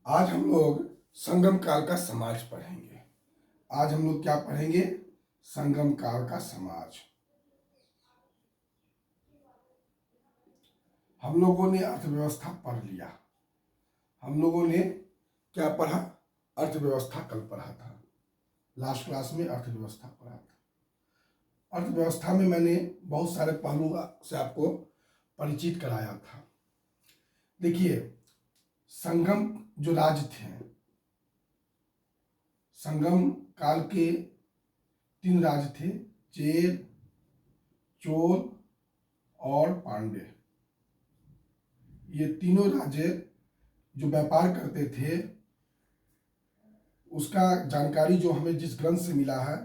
आज हम लोग संगम काल का समाज पढ़ेंगे। आज हम लोग क्या पढ़ेंगे? संगम काल का समाज। हम लोगों ने अर्थव्यवस्था पढ़ लिया। हम लोगों ने क्या पढ़ा? अर्थव्यवस्था कल पढ़ा था। लास्ट क्लास में अर्थव्यवस्था पढ़ा था। अर्थव्यवस्था में मैंने बहुत सारे पहलू से आपको परिचित कराया था। देखिए, संगम जो राज्य थे, संगम काल के 3 राज्य थे, चेर, चोल और पांड्य। ये तीनों राज्य जो व्यापार करते थे, उसका जानकारी जो हमें जिस ग्रंथ से मिला है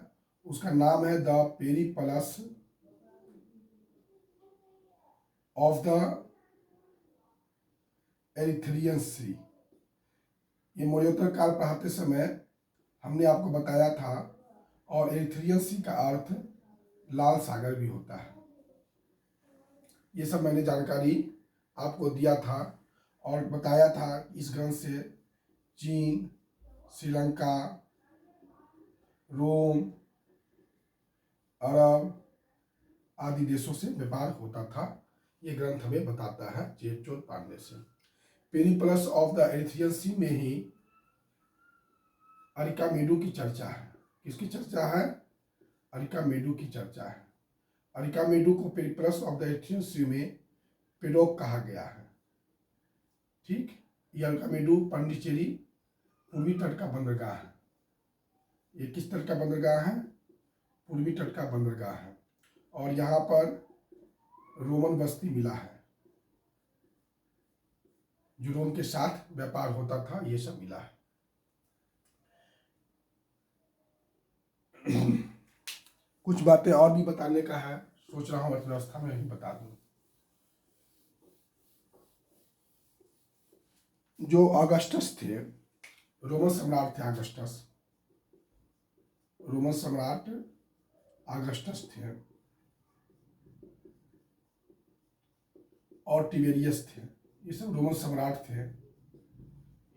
उसका नाम है the Periplus of the Erythraean Sea. ये मौर्योत्तर काल पढ़ाते समय हमने आपको बताया था, और एरिथ्रियन सी का अर्थ लाल सागर भी होता है। ये सब मैंने जानकारी आपको दिया था और बताया था इस ग्रंथ से चीन, श्रीलंका, रोम, अरब आदि देशों से व्यापार होता था। ये ग्रंथ हमें बताता है चेर, चोल, पांड्य से। पेरिप्लस ऑफ द एरिथ्रियन सी में ही अरिकामेडु की चर्चा है। किसकी चर्चा है? अरिकामेडु की चर्चा है। अरिकामेडु को पेरिप्लस ऑफ द एरिथ्रियन सी में पेडोक कहा गया है। ठीक, ये अरिकामेडु पांडिचेरी पूर्वी तट का बंदरगाह है। ये किस तट का बंदरगाह है? पूर्वी तट का बंदरगाह है। और यहाँ पर रोमन बस्ती मिला है, जो रोम के साथ व्यापार होता था, ये सब मिला है। कुछ बातें और भी बताने का है, सोच रहा हूँ अर्थव्यवस्था में ही बता दूं। जो ऑगस्टस थे, रोमन सम्राट थे ऑगस्टस, रोमन सम्राट ऑगस्टस थे, और टिबेरियस थे। ये सब रोमन सम्राट थे।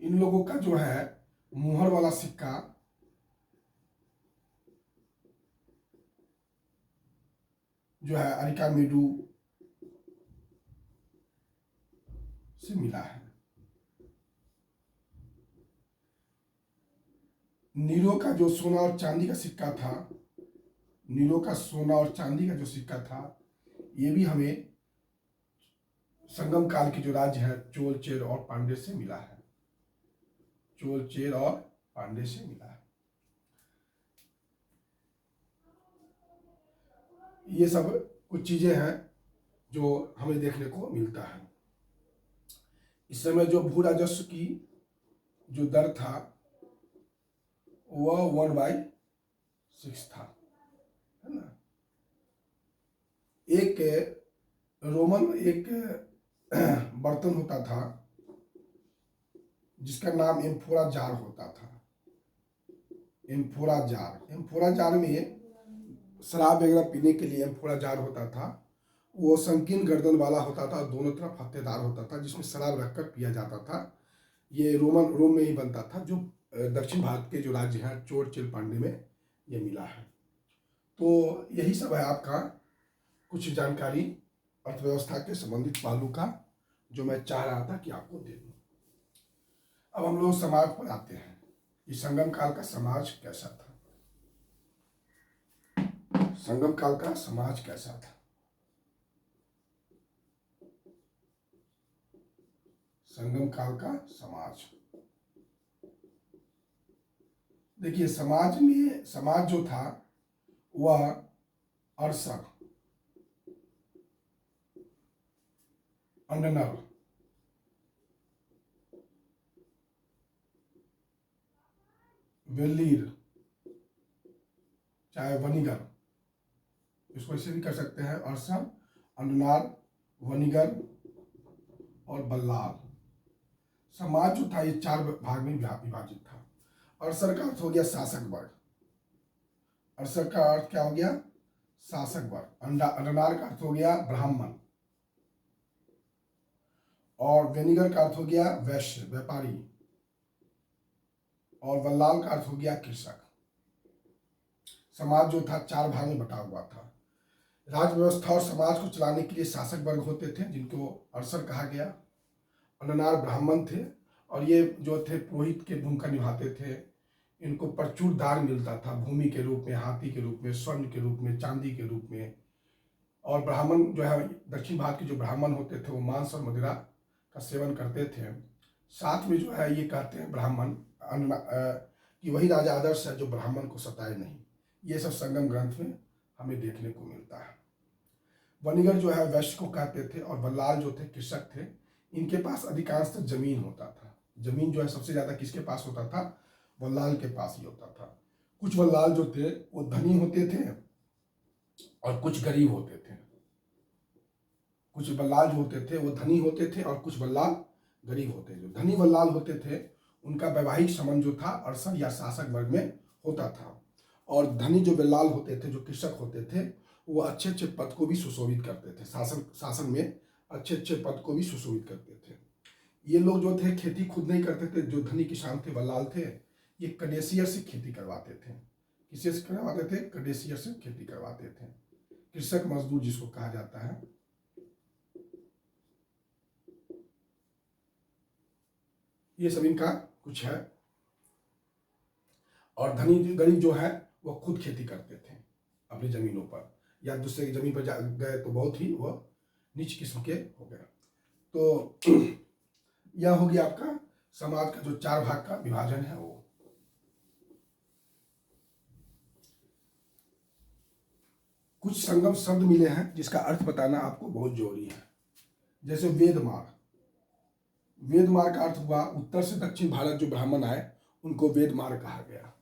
इन लोगों का जो है मुहर वाला सिक्का जो है अरिकामेडु से मिला है। नीरो का जो सोना और चांदी का सिक्का था, नीरो का सोना और चांदी का जो सिक्का था, ये भी हमें संगम काल के जो राज्य है चोल, चेर और पांड्य से मिला है। चोल, चेर और पांड्य से मिला है। ये सब कुछ चीजें हैं जो हमें देखने को मिलता है। इस समय जो भू राजस्व की जो दर था वह 1/6 था, है ना। एक रोमन एक बर्तन होता था जिसका नाम एम्फोरा जार होता था। एम्फोरा जार, एम्फोरा जार में शराब वगैरह पीने के लिए एम्फोरा जार होता था। वो संकीर्ण गर्दन वाला होता था, दोनों तरफ हत्तेदार होता था, जिसमें शराब रखकर पिया जाता था। ये रोम में ही बनता था, जो दक्षिण भारत के जो राज्य हैं चोल, चेर, पांड्य में ये मिला है। तो यही सब है आपका कुछ जानकारी अर्थव्यवस्था के संबंधित पहलू का, जो मैं चाह रहा था कि आपको दे दूं। अब हम लोग समाज पर आते हैं कि संगम काल का समाज कैसा था। संगम काल का समाज कैसा था? संगम काल का समाज, देखिए, समाज जो था वह अरसर, अंडनर, वेल्लीर, चाहे वनिगर, इसको ऐसे भी कर सकते हैं, अरसर, अंडनार, वनिगर और बल्लाल। समाज जो था ये 4 भाग में विभाजित था। अरसर का अर्थ हो गया शासक वर्ग। अरसर का अर्थ क्या हो गया? शासक वर्ग। अंडनार का अर्थ हो गया ब्राह्मण, और वेनिगर का अर्थ हो गया वैश्य, व्यापारी। और वल्लाल का अर्थ हो गया कृषक। समाज जो था चार भाग में बटा हुआ था। राज व्यवस्था और समाज को चलाने के लिए शासक वर्ग होते थे जिनको अरसर कहा गया। अननार ब्राह्मण थे और ये जो थे पुरोहित के भूमिका निभाते थे। इनको प्रचुर दान मिलता था, भूमि के रूप में, हाथी के रूप में, स्वर्ण के रूप में, चांदी के रूप में। और ब्राह्मण जो है, दक्षिण भारत के जो ब्राह्मण होते थे वो मांस और मदिरा का सेवन करते थे। साथ में जो है ये कहते हैं ब्राह्मण कि वही राजा आदर्श है जो ब्राह्मण को सताए नहीं। ये सब संगम ग्रंथ में हमें देखने को मिलता है। वणिगर जो है वैश्य को कहते थे और वल्लाल जो थे कृषक थे। इनके पास अधिकांशतः जमीन होता था। जमीन जो है सबसे ज्यादा किसके पास होता था? वल्लाल के पास ही होता था। कुछ वल्लाल जो थे वो धनी होते थे और कुछ गरीब होते थे। कुछ वल्लाल जो होते थे वो धनी होते थे और कुछ वल्लाल गरीब होते थे। जो धनी वल्लाल होते थे उनका वैवाहिक संबंध जो था अरसर या शासक वर्ग में होता था। और धनी जो वल्लाल होते थे, जो कृषक होते थे, वो अच्छे अच्छे पद को भी सुशोभित करते थे। शासन में अच्छे अच्छे पद को भी सुशोभित करते थे। ये लोग जो थे खेती खुद नहीं करते थे। जो धनी किसान थे, वल्लाल थे, ये कडेसियर से खेती करवाते थे। किसे से करवाते थे? कडेसियर से खेती करवाते थे। कृषक मजदूर जिसको कहा जाता है। ये सब इनका कुछ है। और धनी गरीब जो है वो खुद खेती करते थे अपनी जमीनों पर, या दूसरे की जमीन पर गए तो बहुत ही वह नीच किस्म के हो गए। तो यह हो गया आपका समाज का जो चार भाग का विभाजन है वो। कुछ संगम शब्द मिले हैं जिसका अर्थ बताना आपको बहुत जरूरी है। जैसे वेद मार्ग। वेद मार्ग का अर्थ हुआ उत्तर से दक्षिण भारत जो ब्राह्मण आए उनको वेद मार्ग कहा गया।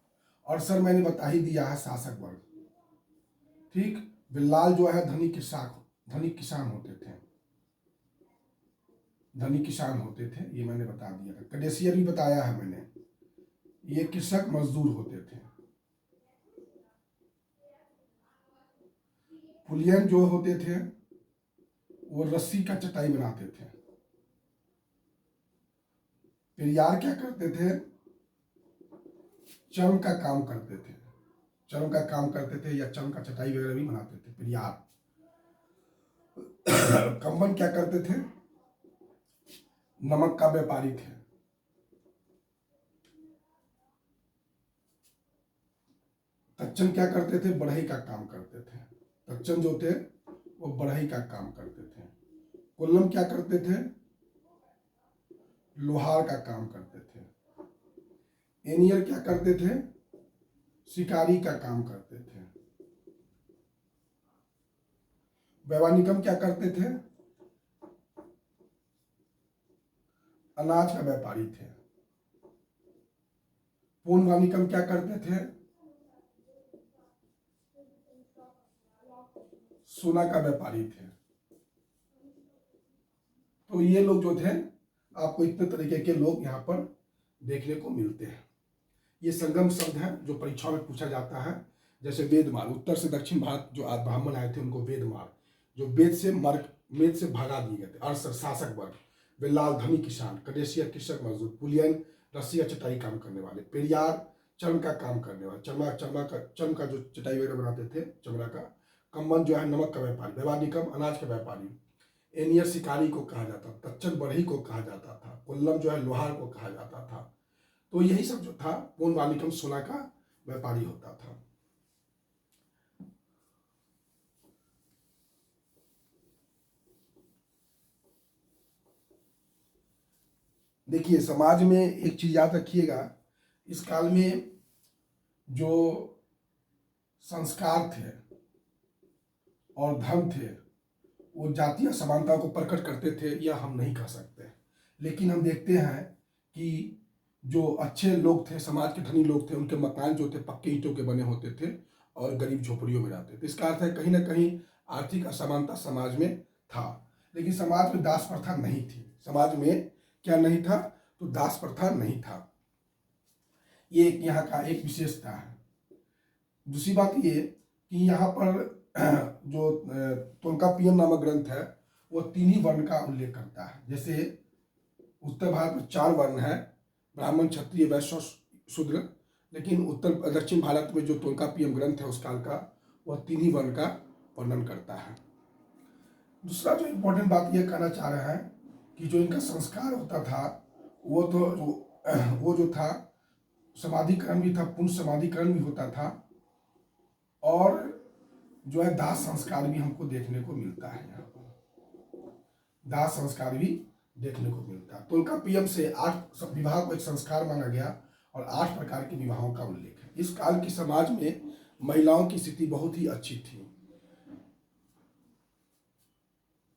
और सर मैंने बता ही दिया है शासक वर्ग। ठीक। बिल्लाल जो है धनी किसान होते थे। धनी किसान होते थे, ये मैंने बता दिया था। कडेसियर भी बताया है मैंने। ये कृषक मजदूर होते थे। पुलियन जो होते थे वो रस्सी का चटाई बनाते थे। पेरियार क्या करते थे? चर्म का काम करते थे। चर्म का काम करते थे या चर्म का चटाई वगैरह भी बनाते थे पेरियार। कंबन क्या करते थे? नमक का व्यापारी थे। तच्चन क्या करते थे? बढ़ई का काम करते थे। तच्चन जो थे वो बढ़ई का काम करते थे। कोल्लम क्या करते थे? लोहार का काम करते थे। एनियर क्या करते थे? शिकारी का काम करते थे। वैवानिकम क्या करते थे? अनाज का व्यापारी थे। पूर्णवानिकम क्या करते थे? सोना का व्यापारी थे। तो ये लोग जो थे आपको इतने तरीके के लोग यहाँ पर देखने को मिलते हैं। ये संगम शब्द है जो परीक्षा में पूछा जाता है। जैसे वेद मार्ग, उत्तर से दक्षिण भारत जो आज ब्राह्मण आए थे उनको वेद मार्ग, जो वेद से भगा दिए गए थे। अरसर शासक वर्ग, बिल्लाल धनी किसान, कडेसियर कृषक मजदूर, पुलियन रस्सी या चटाई काम करने वाले, पेरियार चर्म का काम करने वाले, चर्म का जो चटाई वगैरह बनाते थे चमड़ा का, कम्बन जो है नमक का व्यापारी, वैवानिकम अनाज का व्यापारी, एनियर शिकारी को कहा जाता था, तच्चन बढ़ई को कहा जाता था, कोल्लम जो है लोहार को कहा जाता था। तो यही सब जो था, पूर्णवानिकम सोना का व्यापारी होता था। देखिए समाज में एक चीज याद रखिएगा, इस काल में जो संस्कार थे और धर्म थे वो जातीय समानता को प्रकट करते थे, यह हम नहीं कह सकते। लेकिन हम देखते हैं कि जो अच्छे लोग थे, समाज के धनी लोग थे, उनके मकान जो थे पक्के ईंटों के बने होते थे और गरीब झोपड़ियों में रहते थे। इसका अर्थ है कहीं ना कहीं आर्थिक असमानता समाज में था। लेकिन समाज में दास प्रथा नहीं थी। समाज में क्या नहीं था? तो दास प्रथा नहीं था। ये यहाँ का एक विशेषता है। दूसरी बात ये कि यहाँ पर जो तोलकाप्पियम नामक ग्रंथ है वो 3 ही वर्ण का उल्लेख करता है। जैसे उत्तर भारत में 4 वर्ण है, ब्राह्मण क्षत्रिय वैश्य शूद्र, लेकिन उत्तर दक्षिण भारत में जो तोलकाप्पियम ग्रंथ है उस काल का, वह 3 ही वर्ण का वर्णन करता है। दूसरा जो इम्पोर्टेंट बात यह कहना चाह रहे हैं कि जो इनका संस्कार होता था वो जो था समाधिकरण भी था, पुण्य समाधिकरण भी होता था, और जो है दाह संस्कार भी हमको देखने को मिलता है। यहाँ पर दाह संस्कार भी देखने को मिलता है। तोलकाप्पियम से 8 विवाह को एक संस्कार माना गया और 8 प्रकार के विवाहों का उल्लेख है। इस काल की समाज में महिलाओं की स्थिति बहुत ही अच्छी थी।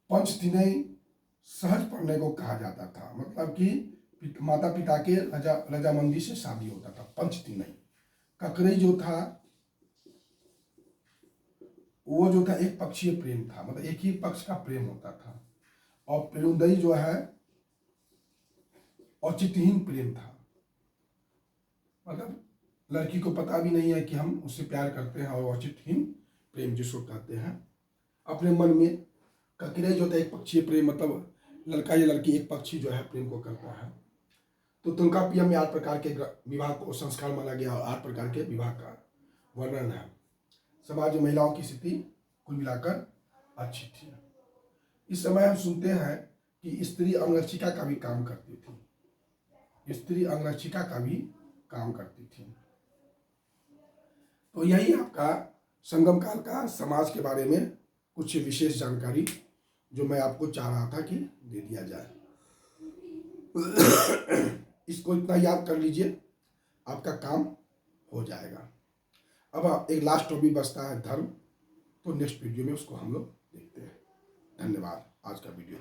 पंचतिनय सहज पढ़ने को कहा जाता था, मतलब कि माता पिता के रजामंदी से शादी होता था। पंचतिनय ककरई जो था वो जो था एक पक्षीय प्रेम था, मतलब एक ही पक्ष का प्रेम होता था। और पेरुंदई जो है औचित्यहीन प्रेम था, मतलब लड़की को पता भी नहीं है कि हम उससे प्यार करते हैं, और औचित्यहीन प्रेम जिसको कहते हैं अपने मन में। ककरई जो था एक पक्षीय प्रेम, मतलब लड़का या लड़की एक पक्षी जो है प्रेम को करता है। तो तोलकाप्पियम में 8 प्रकार के विवाह को संस्कार माना गया और 8 प्रकार के विवाह का वर्णन है। समाज में महिलाओं की स्थिति कुल मिलाकर अच्छी थी। इस समय हम सुनते हैं कि स्त्री अंगरक्षिका का भी काम करती थी, स्त्री अंगरक्षिका का भी काम करती थी। तो यही आपका संगम काल का समाज के बारे में कुछ विशेष जानकारी जो मैं आपको चाह रहा था कि दे दिया जाए। इसको इतना याद कर लीजिए, आपका काम हो जाएगा। अब एक लास्ट टॉपिक बचता है धर्म, तो नेक्स्ट वीडियो में उसको हम लोग देखते हैं। धन्यवाद आज का वीडियो।